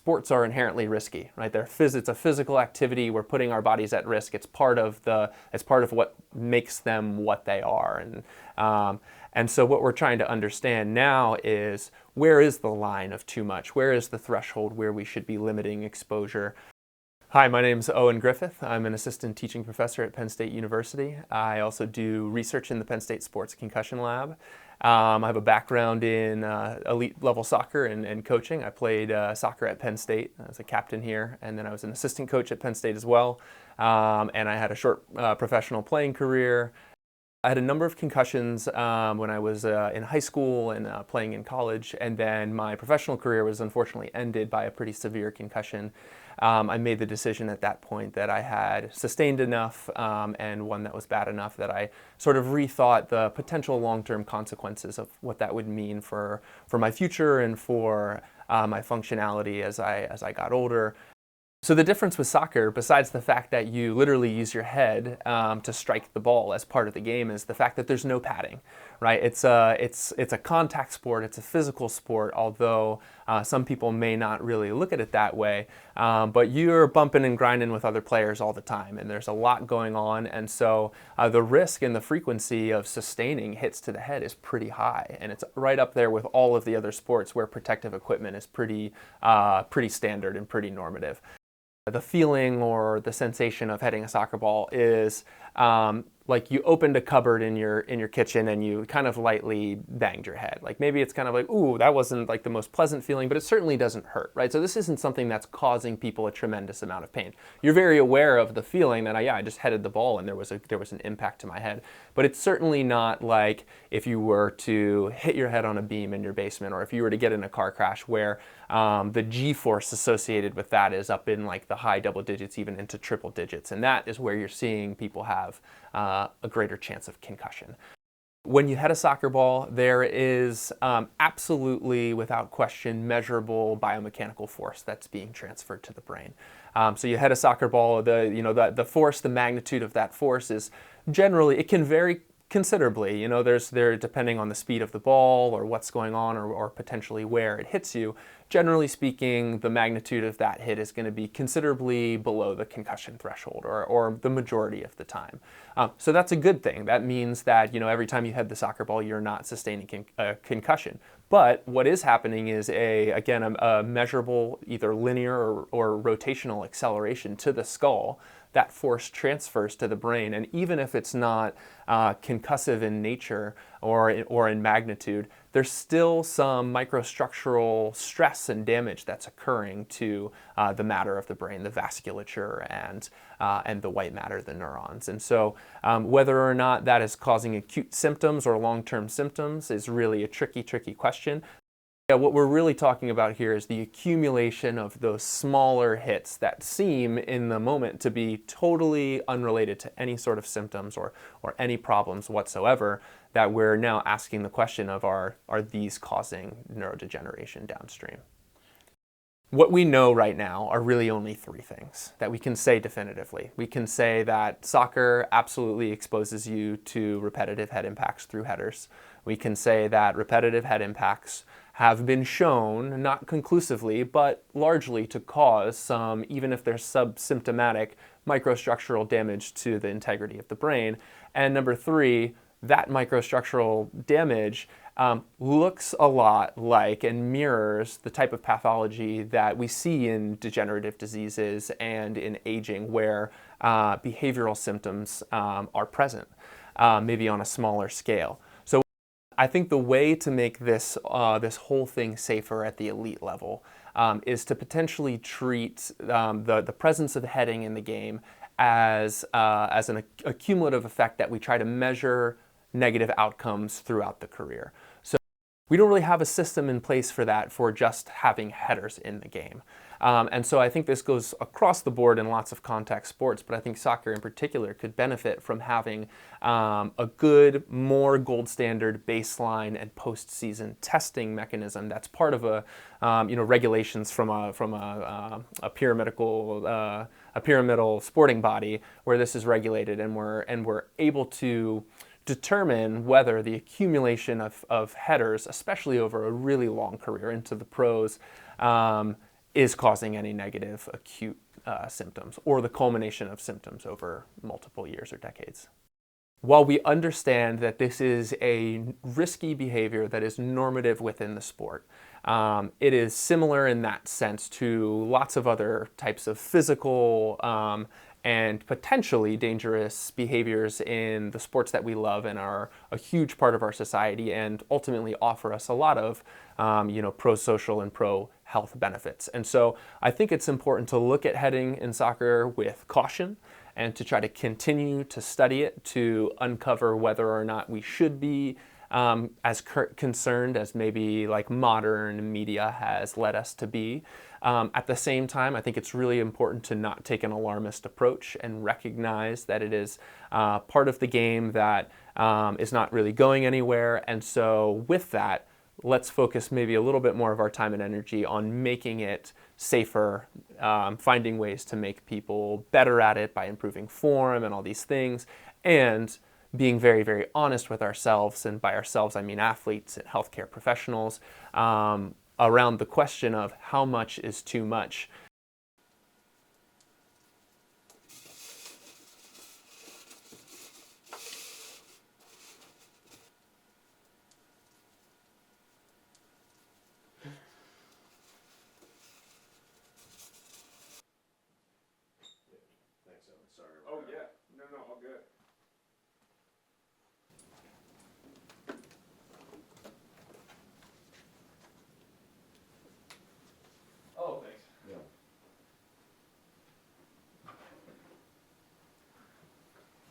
sports are inherently risky, right? It's a physical activity. We're putting our bodies at risk. It's part of what makes them what they are. And so what we're trying to understand now is, where is the line of too much? Where is the threshold where we should be limiting exposure? Hi, my name is Owen Griffith. I'm an assistant teaching professor at Penn State University. I also do research in the Penn State Sports Concussion Lab. I have a background in elite level soccer and coaching. I played soccer at Penn State as a captain here, and then I was an assistant coach at Penn State as well. And I had a short professional playing career. I had a number of concussions when I was in high school and playing in college, and then my professional career was unfortunately ended by a pretty severe concussion. I made the decision at that point that I had sustained enough and one that was bad enough that I sort of rethought the potential long-term consequences of what that would mean for my future and for my functionality as I got older. So the difference with soccer, besides the fact that you literally use your head to strike the ball as part of the game, is the fact that there's no padding, right? It's a contact sport, it's a physical sport, although some people may not really look at it that way. But you're bumping and grinding with other players all the time, and there's a lot going on, and so the risk and the frequency of sustaining hits to the head is pretty high, and it's right up there with all of the other sports where protective equipment is pretty standard and pretty normative. The feeling or the sensation of hitting a soccer ball is like you opened a cupboard in your kitchen and you kind of lightly banged your head. Like maybe it's kind of like, ooh, that wasn't like the most pleasant feeling, but it certainly doesn't hurt, right? So this isn't something that's causing people a tremendous amount of pain. You're very aware of the feeling that I just headed the ball and there was an impact to my head. But it's certainly not like if you were to hit your head on a beam in your basement, or if you were to get in a car crash where the G-force associated with that is up in like the high double digits, even into triple digits. And that is where you're seeing people have a greater chance of concussion. When you hit a soccer ball, there is absolutely, without question, measurable biomechanical force that's being transferred to the brain. So you hit a soccer ball, the force, the magnitude of that force is generally, it can vary considerably. Depending on the speed of the ball or what's going on or potentially where it hits you. Generally speaking, the magnitude of that hit is going to be considerably below the concussion threshold, or the majority of the time. So that's a good thing. That means that every time you hit the soccer ball, you're not sustaining a concussion. But what is happening is a measurable, either linear or rotational acceleration to the skull. That force transfers to the brain, and even if it's not concussive in nature or in magnitude, there's still some microstructural stress and damage that's occurring to the matter of the brain, the vasculature and the white matter, the neurons. And so whether or not that is causing acute symptoms or long-term symptoms is really a tricky question. Yeah, what we're really talking about here is the accumulation of those smaller hits that seem in the moment to be totally unrelated to any sort of symptoms or any problems whatsoever, that we're now asking the question of are these causing neurodegeneration downstream? What we know right now are really only three things that we can say definitively. We can say that soccer absolutely exposes you to repetitive head impacts through headers. We can say that repetitive head impacts have been shown, not conclusively, but largely to cause some, even if they're subsymptomatic, microstructural damage to the integrity of the brain. And number three, that microstructural damage looks a lot like and mirrors the type of pathology that we see in degenerative diseases and in aging, where behavioral symptoms are present, maybe on a smaller scale. So I think the way to make this whole thing safer at the elite level is to potentially treat the presence of heading in the game as a cumulative effect that we try to measure negative outcomes throughout the career. So we don't really have a system in place for that, for just having headers in the game. And so I think this goes across the board in lots of contact sports, but I think soccer in particular could benefit from having a good, more gold standard baseline and postseason testing mechanism that's part of regulations from a pyramidal sporting body where this is regulated, and we're able to determine whether the accumulation of headers, especially over a really long career into the pros, is causing any negative acute symptoms or the culmination of symptoms over multiple years or decades. While we understand that this is a risky behavior that is normative within the sport, it is similar in that sense to lots of other types of physical and potentially dangerous behaviors in the sports that we love and are a huge part of our society and ultimately offer us a lot of pro-social and pro-health benefits. And so I think it's important to look at heading in soccer with caution and to try to continue to study it to uncover whether or not we should be as concerned as maybe like modern media has led us to be. At the same time, I think it's really important to not take an alarmist approach and recognize that it is part of the game that is not really going anywhere. And so with that, let's focus maybe a little bit more of our time and energy on making it safer, finding ways to make people better at it by improving form and all these things, and being very, very honest with ourselves, and by ourselves I mean athletes and healthcare professionals, around the question of how much is too much.